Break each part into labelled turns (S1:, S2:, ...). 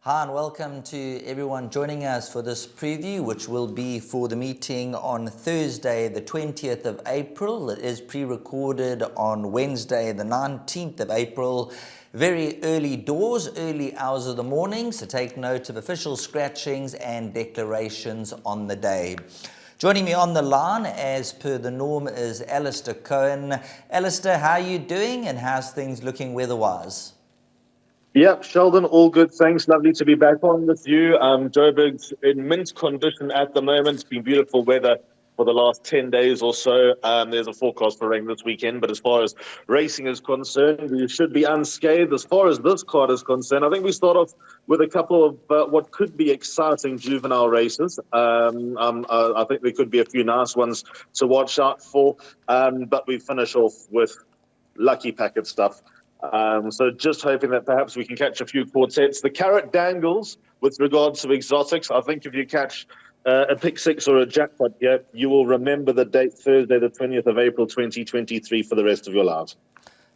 S1: Hi and welcome to everyone joining us for this preview, which will be for the meeting on Thursday, the 20th of April. It is pre-recorded on Wednesday, the 19th of April. Very early doors, early hours of the morning, so take note of official scratchings and declarations on the day. Joining me on the line, as per the norm, is Alistair Cohen. Alistair, how are you doing and how's things looking weather-wise?
S2: Yep, Sheldon, all good, thanks. Lovely to be back on with you. Joburg's in mint condition at the moment. It's been beautiful weather for the last 10 days or so. There's a forecast for rain this weekend, but as far as racing is concerned, we should be unscathed. As far as this card is concerned, I think we start off with a couple of what could be exciting juvenile races. I think there could be a few nice ones to watch out for, but we finish off with lucky packet stuff. So just hoping that perhaps we can catch a few quartets. The carrot dangles with regards to exotics. I think if you catch a pick six or a jackpot here, you will remember the date Thursday, the 20th of April, 2023 for the rest of your lives.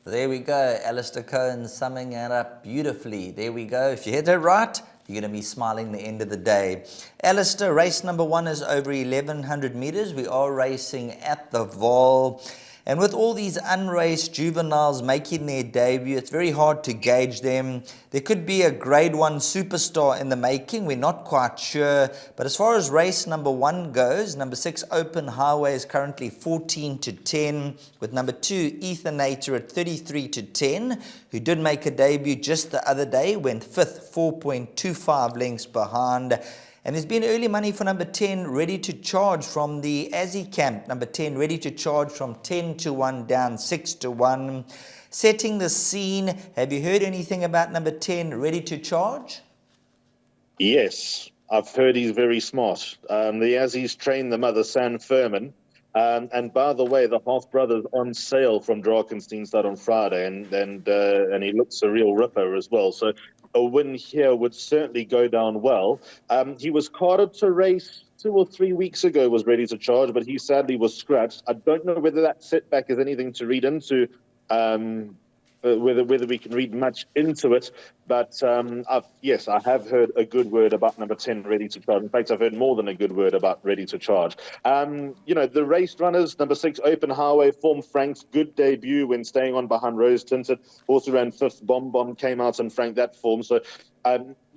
S1: There we go. Alistair Cohen summing it up beautifully. There we go. If you hit it right, you're going to be smiling the end of the day. Alistair, race number 1 is over 1,100 meters. We are racing at the Vaal. And with all these unraced juveniles making their debut, it's very hard to gauge them. There could be a grade 1 superstar in the making. We're not quite sure. But as far as race number 1 goes, number 6 Open Highway is currently 14-10, with number 2 Ethanator at 33-10, who did make a debut just the other day, went 5th, 4.25 lengths behind. And there's been early money for number 10, Ready to Charge from the Azzy camp. Number 10, Ready to Charge from 10-1 down 6-1. Setting the scene, have you heard anything about number 10, Ready to Charge?
S2: Yes, I've heard he's very smart. The Azzies trained the mother, San Furman. And by the way, the half-brother's on sale from Drakensteinstad on Friday, and he looks a real ripper as well. So a win here would certainly go down well. He was carded to race 2 or 3 weeks ago, was Ready to Charge, but he sadly was scratched. I don't know whether that setback is anything to read into, whether we can read much into it. But yes, I have heard a good word about number 10, Ready to Charge. In fact, I've heard more than a good word about Ready to Charge. The race runners, number 6, Open Highway, Form Frank's good debut when staying on behind Rose Tinted. Also ran 5th, Bomb came out and franked that form. So,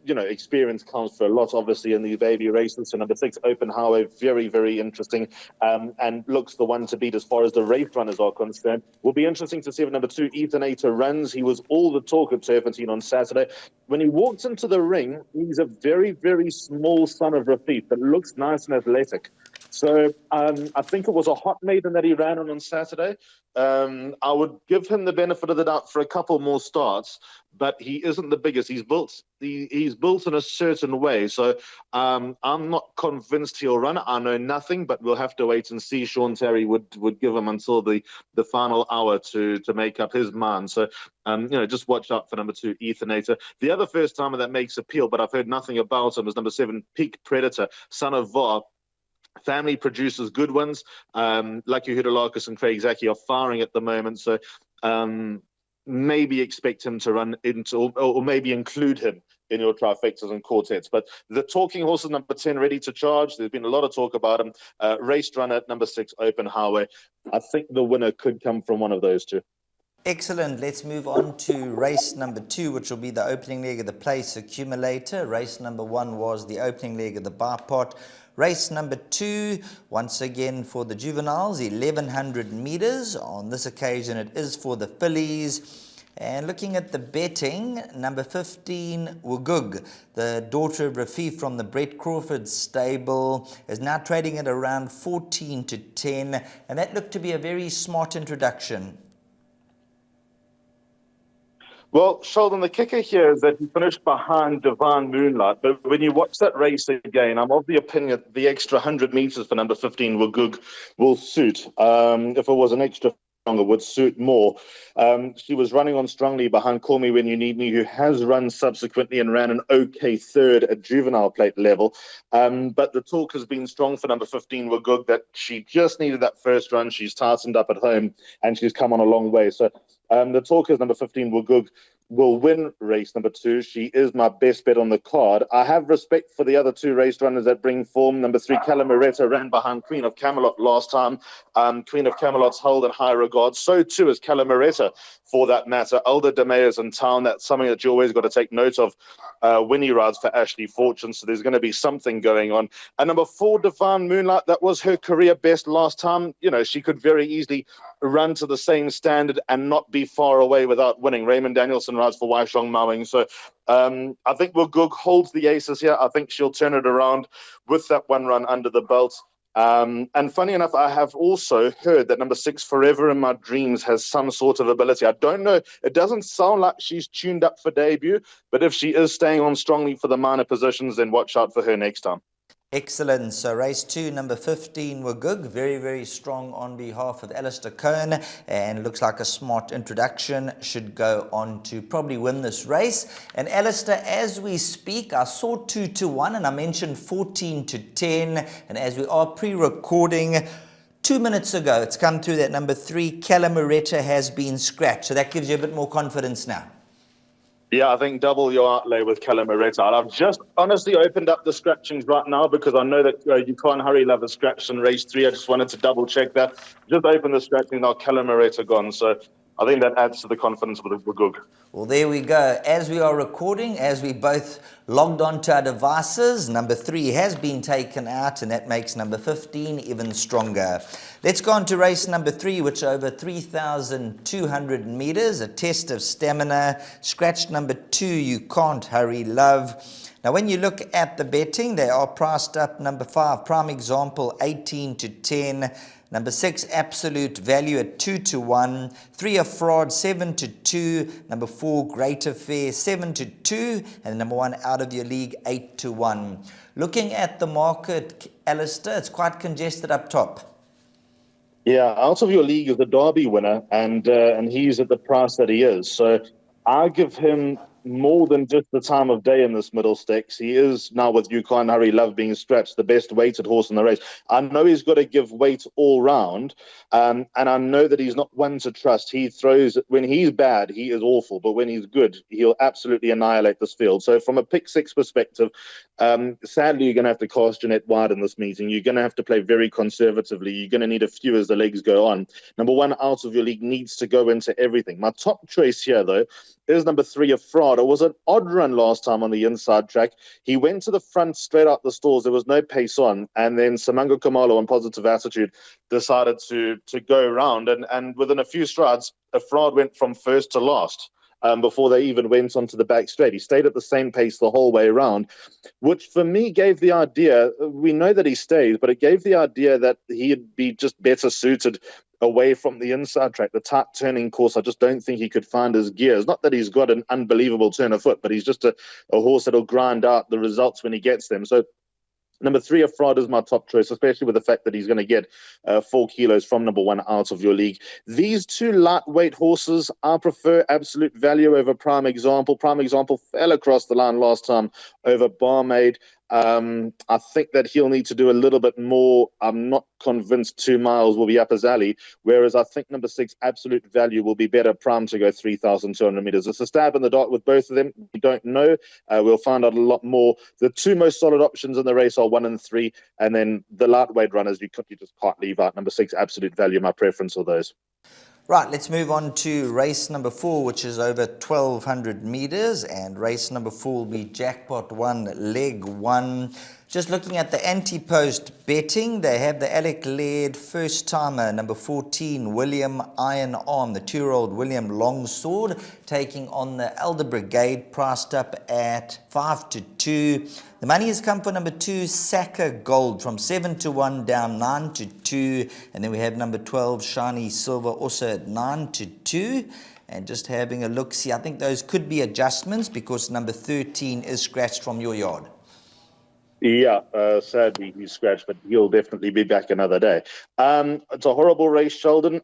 S2: experience counts for a lot, obviously, in these baby races. So number 6, Open Highway, very, very interesting, and looks the one to beat as far as the race runners are concerned. Will be interesting to see if number 2, Ethanator, runs. He was all the talk at Turpentine on Saturday. When he walked into the ring, he's a very, very small son of Rafif that looks nice and athletic. So I think it was a hot maiden that he ran on Saturday. I would give him the benefit of the doubt for a couple more starts, but he isn't the biggest. He's built in a certain way. So I'm not convinced he'll run. I know nothing, but we'll have to wait and see. Sean Terry would give him until the final hour to make up his mind. So just watch out for number 2, Ethanator. The other first timer that makes appeal, but I've heard nothing about him, is number 7, Peak Predator, son of Vaal. Family produces good ones. Lucky Hudalakis and Craig Zaki are firing at the moment, so maybe expect him to run into, or maybe include him in your trifectas and quartets. But the talking horse is number 10, Ready to Charge. There's been a lot of talk about him. Race runner at number 6, Open Highway. I think the winner could come from one of those two.
S1: Excellent. Let's move on to race number 2, which will be the opening leg of the place accumulator. Race number 1 was the opening leg of the bipot. Race number 2, once again for the juveniles, 1,100 meters. On this occasion, it is for the fillies. And looking at the betting, number 15, Wugug, the daughter of Rafif from the Brett Crawford stable, is now trading at around 14-10. And that looked to be a very smart introduction.
S2: Well, Sheldon, the kicker here is that he finished behind Divine Moonlight. But when you watch that race again, I'm of the opinion that the extra 100 meters for number 15, Wugug, will suit. If it was an extra longer, would suit more. She was running on strongly behind Call Me When You Need Me, who has run subsequently and ran an okay third at juvenile plate level. But the talk has been strong for number 15, Wugug, that she just needed that first run. She's tightened up at home and she's come on a long way. So the talk is number 15, Wugug, will win race number 2. She is my best bet on the card. I have respect for the other 2 race runners that bring form. Number 3, Calamoretta, ran behind Queen of Camelot last time. Queen of Camelot's held in high regard. So too is Calamoretta, for that matter. Elder DeMeyer in town. That's something that you always got to take note of. Winnie rides for Ashley Fortune, so there's going to be something going on. And number 4, Divine Moonlight, that was her career best last time. You know, she could very easily run to the same standard and not be far away without winning. Raymond Danielson rides for Waishong Mawing. So I think Wagug holds the aces here. I think she'll turn it around with that one run under the belt. And funny enough, I have also heard that number 6, Forever in My Dreams, has some sort of ability. I don't know. It doesn't sound like she's tuned up for debut, but if she is staying on strongly for the minor positions, then watch out for her next time.
S1: Excellent. So race 2, number 15, Wagug, very, very strong on behalf of Alistair Cohen, and looks like a smart introduction, should go on to probably win this race. And Alistair, as we speak, I saw 2-1 and I mentioned 14-10, and as we are pre-recording 2 minutes ago, it's come through that number 3, Calamoretta, has been scratched. So that gives you a bit more confidence now.
S2: Yeah, I think double your outlay with Calamoretta. I've just honestly opened up the scratchings right now because I know that you can't hurry love a scratch in race 3. I just wanted to double check that. Just open the scratching now, Calamoretta gone. So I think that adds to the confidence with Wagug.
S1: Well, there we go. As we are recording, as we both logged onto our devices, number 3 has been taken out, and that makes number 15 even stronger. Let's go on to race number 3, which over 3,200 meters, a test of stamina. Scratch number 2, You Can't Hurry Love. Now, when you look at the betting, they are priced up. Number 5, Prime Example, 18-10. Number 6, Absolute Value at 2-1. 3, Fraud, 7-2. Number 4, Great Affair, 7-2. And number 1, Out of Your League, 8-1. Looking at the market, Alistair, it's quite congested up top.
S2: Yeah, Out of Your League is the Derby winner, and he's at the price that he is. So I give him more than just the time of day in this middle stakes. He is now, with You Can't Hurry Love being scratched, the best weighted horse in the race. I know he's got to give weight all round, and I know that he's not one to trust. He throws, when he's bad, he is awful, but when he's good, he'll absolutely annihilate this field. So from a pick 6 perspective, sadly, you're going to have to cast your net wide in this meeting. You're going to have to play very conservatively. You're going to need a few as the legs go on. Number 1, Out of Your League, needs to go into everything. My top choice here, though, is number 3, A Fraud. It was an odd run last time on the inside track. He went to the front straight out the stalls. There was no pace on. And then Samango Kamalo on Positive Attitude decided to go around. And within a few strides, A Fraud went from first to last. Before they even went onto the back straight. He stayed at the same pace the whole way around, which for me gave the idea, we know that he stays, but it gave the idea that he'd be just better suited away from the inside track. The tight turning course, I just don't think he could find his gears. Not that he's got an unbelievable turn of foot, but he's just a horse that'll grind out the results when he gets them. So number 3, A Fraud, is my top choice, especially with the fact that he's going to get 4 kilos from number 1, Out of Your League. These 2 lightweight horses, I prefer Absolute Value over Prime Example. Prime Example fell across the line last time over Barmaid. I think that he'll need to do a little bit more. I'm not convinced 2 miles will be up his alley, whereas I think number 6, Absolute Value, will be better primed to go 3,200 meters. It's a stab in the dark with both of them. We don't know. We'll find out a lot more. The 2 most solid options in the race are 1 and 3, and then the lightweight runners, you just can't leave out. Number 6, Absolute Value, my preference are those.
S1: Right, let's move on to race number 4, which is over 1,200 meters. And race number 4 will be Jackpot 1, Leg 1. Just looking at the anti-post betting, they have the Alec Laird first-timer, number 14, William Iron Arm, the 2-year-old William Longsword, taking on the Elder Brigade, priced up at 5-2. The money has come for number 2, Saka Gold, from 7-1 down 9-2. And then we have number 12, Shiny Silver, also at 9-2. And just having a look, see, I think those could be adjustments because number 13 is scratched from your yard.
S2: Yeah, sadly he's scratched, but he'll definitely be back another day. It's a horrible race, Sheldon.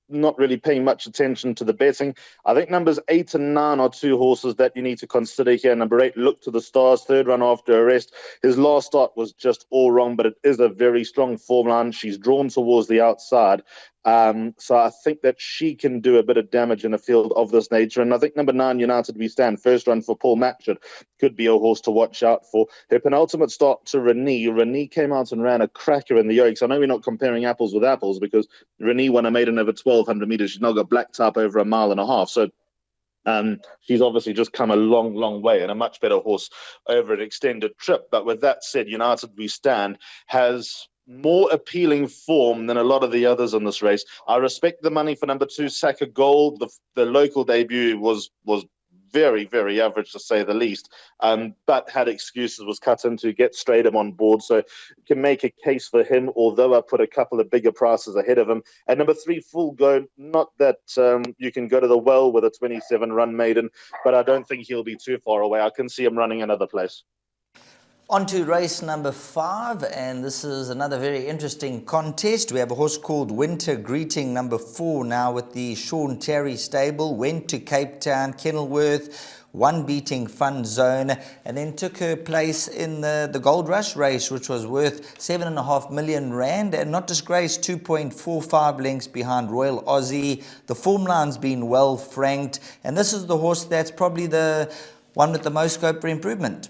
S2: Not really paying much attention to the betting. I think numbers 8 and 9 are 2 horses that you need to consider here. Number 8, Look to the Stars, 3rd run after arrest. His last start was just all wrong, but it is a very strong form line. She's drawn towards the outside. So I think that she can do a bit of damage in a field of this nature. And I think number 9, United We Stand, first run for Paul Matchett, could be a horse to watch out for. Her penultimate start to Renee. Renee came out and ran a cracker in the Oaks. I know we're not comparing apples with apples because Renee won a maiden over 1,200 metres. She's now got black type over 1.5 miles. So she's obviously just come a long, long way and a much better horse over an extended trip. But with that said, United We Stand has more appealing form than a lot of the others in this race. I respect the money for number 2, Saka Gold. The local debut was very, very average to say the least, but had excuses, was cut into, get straight him on board. So can make a case for him, although I put a couple of bigger prices ahead of him. And number 3, Full Go, not that you can go to the well with a 27-run maiden, but I don't think he'll be too far away. I can see him running another place.
S1: On to race number 5, and this is another very interesting contest. We have a horse called Winter Greeting, number 4, now with the Sean Terry stable. Went to Cape Town, Kenilworth, won beating Fun Zone, and then took her place in the Gold Rush race, which was worth 7.5 million rand, and not disgraced, 2.45 lengths behind Royal Aussie. The form line's been well franked, and this is the horse that's probably the one with the most scope for improvement.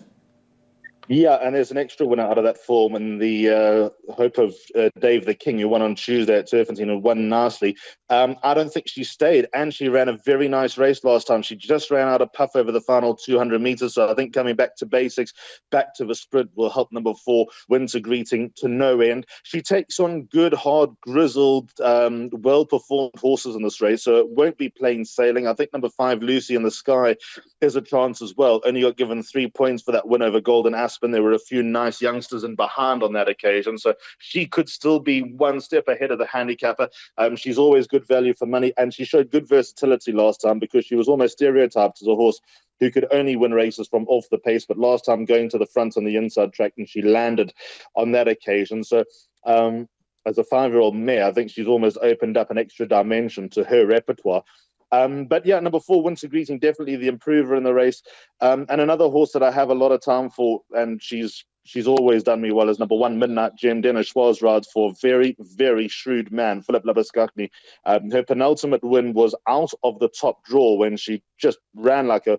S2: Yeah, and there's an extra winner out of that form, and the hope of Dave the King, who won on Tuesday at Turfington and won nicely. I don't think she stayed, and she ran a very nice race last time. She just ran out of puff over the final 200 metres, so I think coming back to basics, back to the sprint, will help number 4, Winter Greeting, to no end. She takes on good, hard, grizzled, well-performed horses in this race, so it won't be plain sailing. I think number 5, Lucy in the Sky, is a chance as well. Only got given 3 points for that win over Golden Aspen. There were a few nice youngsters in behind on that occasion, so she could still be one step ahead of the handicapper. She's always good value for money, and she showed good versatility last time because she was almost stereotyped as a horse who could only win races from off the pace, but last time going to the front on the inside track, and she landed on that occasion. So as a 5-year-old mare, I think she's almost opened up an extra dimension to her repertoire. But yeah, number 4, Winter Greeting, definitely the improver in the race. And another horse that I have a lot of time for, and she's always done me well, is number 1, Midnight Gem. Dennis Schwarz rides for a very, very shrewd man, Philip Labuschagne. Her penultimate win was out of the top draw when she just ran like a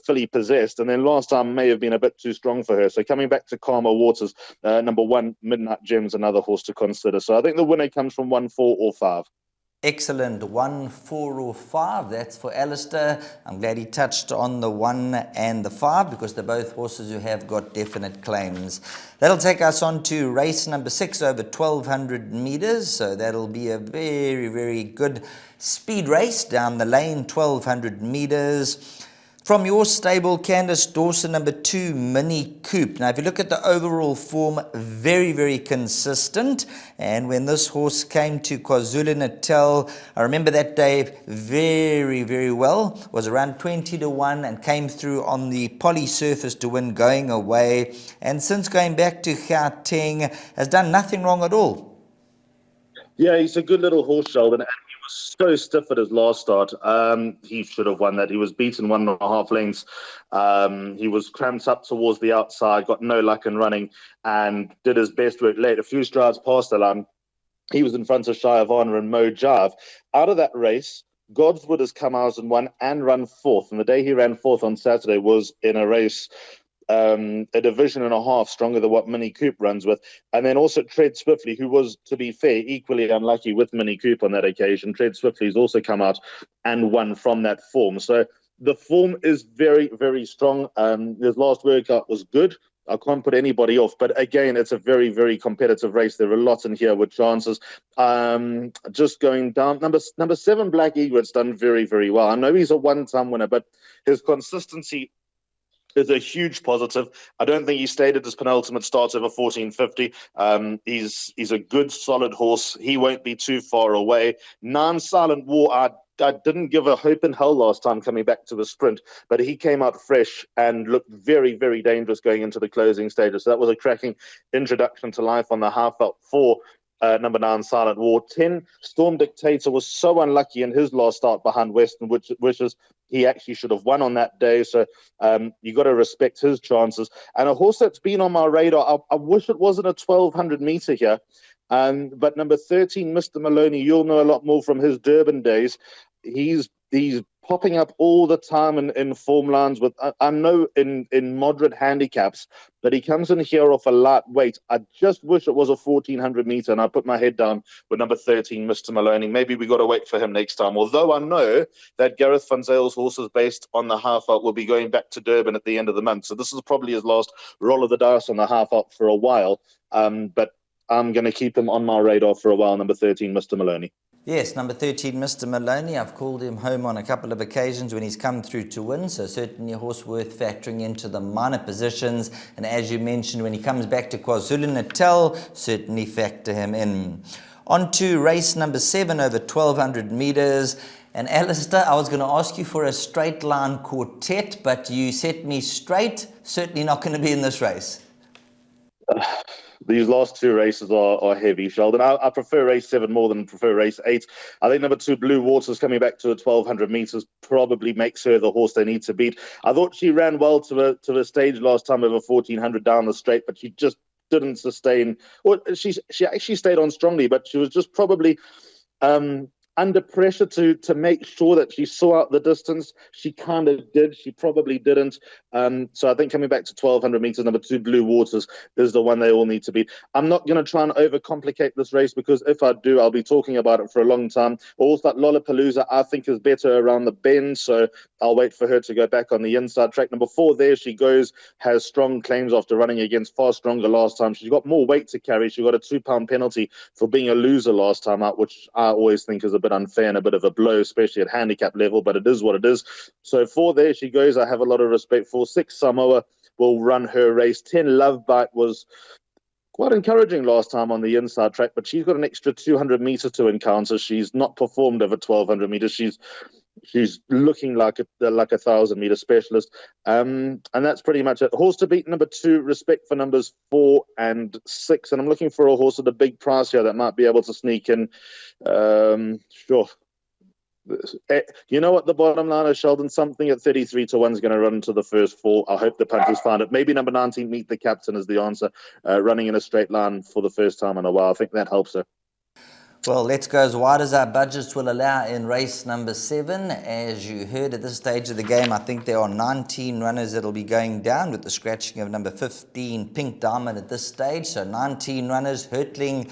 S2: filly possessed, and then last time may have been a bit too strong for her. So coming back to calmer waters, number 1, Midnight Gem's another horse to consider. So I think the winner comes from 1, 4 or 5.
S1: Excellent. 1, 4 or 5. That's for Alistair. I'm glad he touched on the 1 and the 5 because they're both horses who have got definite claims. That'll take us on to race number 6 over 1,200 meters. So that'll be a very, very good speed race down the lane, 1,200 meters. From your stable, Candice Dawson, number 2, Mini Coupe. Now, if you look at the overall form, very, very consistent. And when this horse came to KwaZulu-Natal, I remember that day very, very well. Was around 20-1 and came through on the poly surface to win going away. And since going back to Gauteng, has done nothing wrong at all.
S2: Yeah, he's a good little horse, Sheldon. So stiff at his last start. He should have won that. He was beaten 1.5 lengths. He was cramped up towards the outside, got no luck in running, and did his best work late. A few strides past the line, he was in front of Shy of Honor and Mo Jive. Out of that race, Godswood has come out and won and run 4th. And the day he ran 4th on Saturday was in a race a division and a half stronger than what Mini Coupe runs with. And then also Tread Swiftly, who was, to be fair, equally unlucky with Mini Coupe on that occasion. Tread Swiftly's also come out and won from that form. So the form is very, very strong. His last workout was good. I can't put anybody off. But again, it's a very, very competitive race. There are lots in here with chances. Just going down. Number 7, Black Egret's done very, very well. I know he's a one-time winner, but his consistency is a huge positive. I don't think he stayed at his penultimate start over 1450. He's a good, solid horse. He won't be too far away. Non-Silent War, I didn't give a hope in hell last time coming back to the sprint, but he came out fresh and looked very, very dangerous going into the closing stages. So that was a cracking introduction to life on the half out for number 9, Silent War. 10, Storm Dictator was so unlucky in his last start behind Western Wishes. he actually should have won on that day. So you got to respect his chances. And a horse that's been on my radar, I wish it wasn't a 1,200 meter here. But number 13, Mr. Maloney, you'll know a lot more from his Durban days. He's popping up all the time in form lines with, I know in moderate handicaps, but he comes in here off a light weight. I just wish it was a 1,400 meter, and I put my head down with number 13, Mr. Maloney. Maybe we got to wait for him next time. Although I know that Gareth van Zyl's horses based on the half out will be going back to Durban at the end of the month. So this is probably his last roll of the dice on the half out for a while. But I'm going to keep him on my radar for a while, number 13, Mr. Maloney.
S1: Yes, number 13, Mr. Maloney. I've called him home on a couple of occasions when he's come through to win, so certainly a horse worth factoring into the minor positions. And as you mentioned, when he comes back to KwaZulu-Natal, certainly factor him in. On to race number 7 over 1,200 meters. And Alistair, I was going to ask you for a straight line quartet, but you set me straight. Certainly not going to be in this race.
S2: These last two races are heavy, Sheldon. I prefer race 7 more than prefer race 8. I think number 2, Blue Waters, coming back to 1,200 meters, probably makes her the horse they need to beat. I thought she ran well to a stage last time over 1,400 down the straight, but she just didn't sustain. Well, she actually stayed on strongly, but she was just probably under pressure to make sure that she saw out the distance. She kind of did. She probably didn't. So I think coming back to 1,200 meters, number 2, Blue Waters, is the one they all need to beat. I'm not going to try and overcomplicate this race, because if I do, I'll be talking about it for a long time. Also, that Lollapalooza, I think, is better around the bend, so I'll wait for her to go back on the inside track. Number 4, There She Goes, has strong claims after running against far stronger last time. She's got more weight to carry. She got a £2 penalty for being a loser last time out, which I always think is a bit unfair and a bit of a blow, especially at handicap level, but it is what it is. So 4, There She Goes, I have a lot of respect for. 6, Samoa will run her race. 10, Love Bite was quite encouraging last time on the inside track, but she's got an extra 200 meters to encounter. She's not performed over 1,200 meters. She's looking like a 1,000-meter specialist. And that's pretty much it. Horse to beat, number 2, respect for numbers 4 and 6. And I'm looking for a horse at a big price here that might be able to sneak in. Sure. You know what the bottom line is, Sheldon? Something at 33 to 1 is going to run to the first 4. I hope the punters find it. Maybe number 19, Meet the Captain, is the answer. Running in a straight line for the first time in a while. I think that helps her.
S1: Well, let's go as wide as our budgets will allow in race number 7. As you heard at this stage of the game, I think there are 19 runners that will be going down, with the scratching of number 15, Pink Diamond, at this stage. So 19 runners hurtling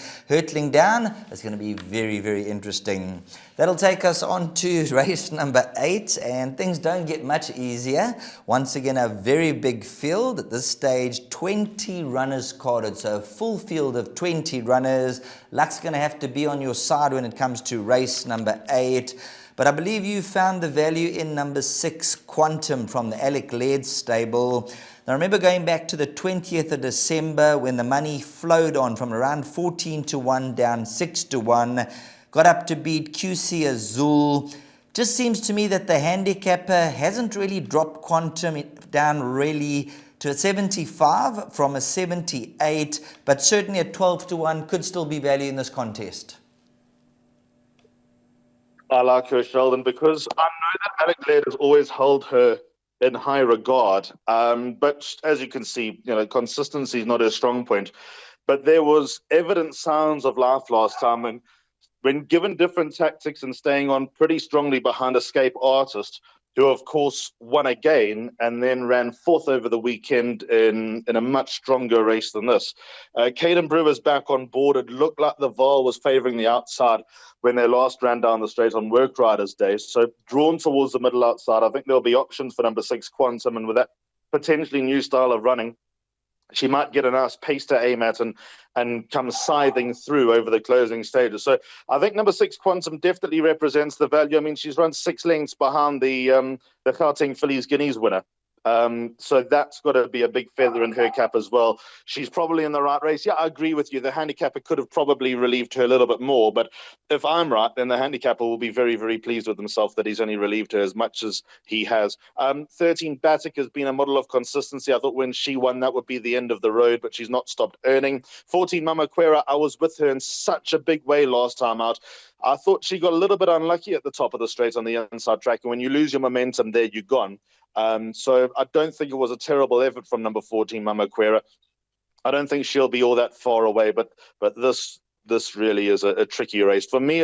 S1: down. It's going to be very, very interesting. That'll take us on to race number 8, and things don't get much easier. Once again, a very big field. At this stage, 20 runners carded, so a full field of 20 runners. Luck's going to have to be on your side when it comes to race number 8. But I believe you found the value in number 6, Quantum, from the Alec Laird stable. Now, remember going back to the 20th of December when the money flowed on from around 14 to 1 down 6 to 1. Got up to beat QC Azul. Just seems to me that the handicapper hasn't really dropped Quantum down really to a 75 from a 78, but certainly at 12 to 1 could still be value in this contest.
S2: I like her, Sheldon, because I know that Alec Laird has always held her in high regard. But as you can see, consistency is not her strong point. But there was evident signs of life last time, and when given different tactics and staying on pretty strongly behind Escape Artist, who of course won again and then ran 4th over the weekend in a much stronger race than this. Caden Brewer's back on board. It looked like the Vaal was favouring the outside when they last ran down the straight on Work Riders Day. So drawn towards the middle outside, I think there'll be options for number 6, Quantum, and with that potentially new style of running, she might get a nice pace to aim at and come scything through over the closing stages. So I think number 6, Quantum, definitely represents the value. I mean, she's run 6 lengths behind the Gauteng Fillies Guineas winner. So that's got to be a big feather in her cap as well. She's probably in the right race. Yeah, I agree with you. The handicapper could have probably relieved her a little bit more. But if I'm right, then the handicapper will be very, very pleased with himself that he's only relieved her as much as he has. 13 Batik has been a model of consistency. I thought when she won, that would be the end of the road, but she's not stopped earning. 14 Mama Quera, I was with her in such a big way last time out. I thought she got a little bit unlucky at the top of the straight on the inside track. And when you lose your momentum there, you're gone. So I don't think it was a terrible effort from number 14, Mama Quera. I don't think she'll be all that far away, but this really is a tricky race. For me,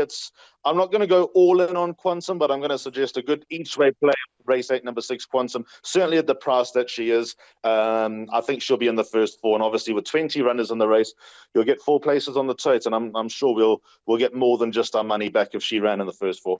S2: I'm not going to go all in on Quantum, but I'm going to suggest a good each-way play. Race 8, number 6, Quantum, certainly at the price that she is. I think she'll be in the first 4, and obviously with 20 runners in the race, you'll get 4 places on the tote, and I'm sure we'll get more than just our money back if she ran in the first 4.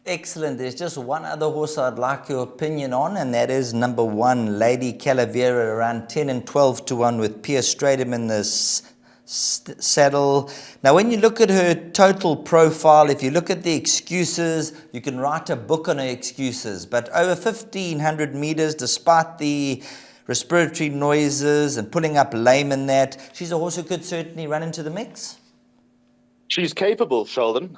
S1: Excellent. There's just one other horse I'd like your opinion on, and that is number 1, Lady Calavera, around 10 and 12 to 1 with Pierce Stratum in this saddle. Now, when you look at her total profile, if you look at the excuses, you can write a book on her excuses. But over 1,500 meters, despite the respiratory noises and pulling up lame in that, she's a horse who could certainly run into the mix.
S2: She's capable, Sheldon.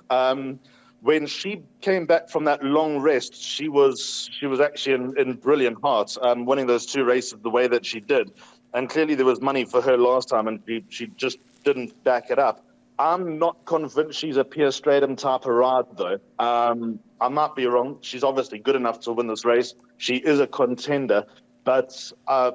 S2: When she came back from that long rest, she was actually in brilliant heart, winning those 2 races the way that she did. And clearly there was money for her last time, and she just didn't back it up. I'm not convinced she's a Pierce Stratum type of ride, though. I might be wrong. She's obviously good enough to win this race. She is a contender, but I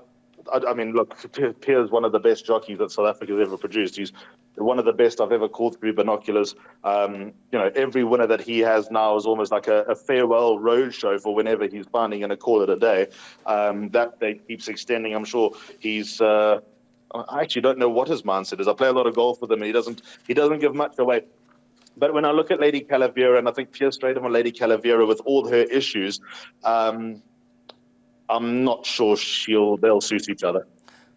S2: mean, look, Pierre's one of the best jockeys that South Africa's ever produced. He's one of the best I've ever called through binoculars. Every winner that he has now is almost like a farewell roadshow for whenever he's finding going to call it a day. That day keeps extending. I'm sure he's. I actually don't know what his mindset is. I play a lot of golf with him, and he doesn't give much away. But when I look at Lady Calavera, and I think Pierce Stratum and Lady Calavera with all her issues, I'm not sure they'll suit each other.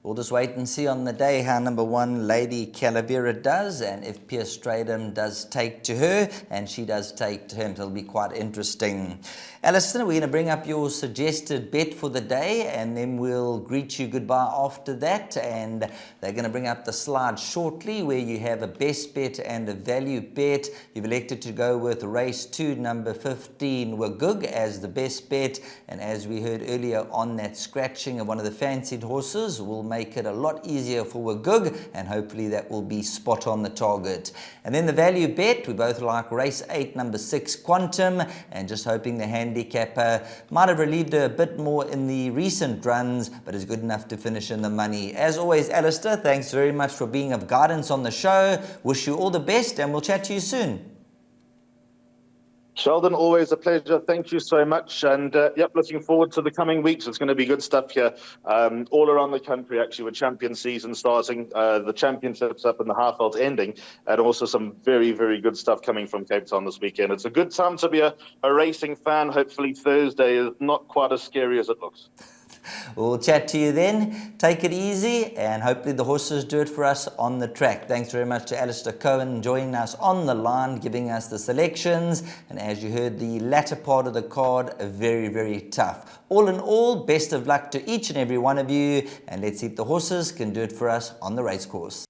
S1: We'll just wait and see on the day how number 1, Lady Calavera, does, and if Pierce Stratum does take to her, and she does take to him. It'll be quite interesting. Alistair, we're going to bring up your suggested bet for the day, and then we'll greet you goodbye after that. And they're going to bring up the slide shortly, where you have a best bet and a value bet. You've elected to go with race 2, number 15, Wagug, as the best bet. And as we heard earlier on, that scratching of one of the fancied horses will make it a lot easier for Wagug, and hopefully that will be spot on the target. And then the value bet, we both like race 8, number 6, Quantum, and just hoping the handicapper might have relieved her a bit more in the recent runs, but is good enough to finish in the money. As always, Alistair, thanks very much for being of guidance on the show. Wish you all the best, and we'll chat to you soon.
S2: Sheldon, always a pleasure. Thank you so much. And looking forward to the coming weeks. It's going to be good stuff here all around the country, actually, with champion season starting, the championships up and the Highveld ending, and also some very, very good stuff coming from Cape Town this weekend. It's a good time to be a racing fan. Hopefully Thursday is not quite as scary as it looks.
S1: We'll chat to you then. Take it easy, and hopefully the horses do it for us on the track. Thanks very much to Alistair Cohen joining us on the line, giving us the selections. And as you heard, the latter part of the card, very, very tough. All in all, best of luck to each and every one of you. And let's see if the horses can do it for us on the racecourse.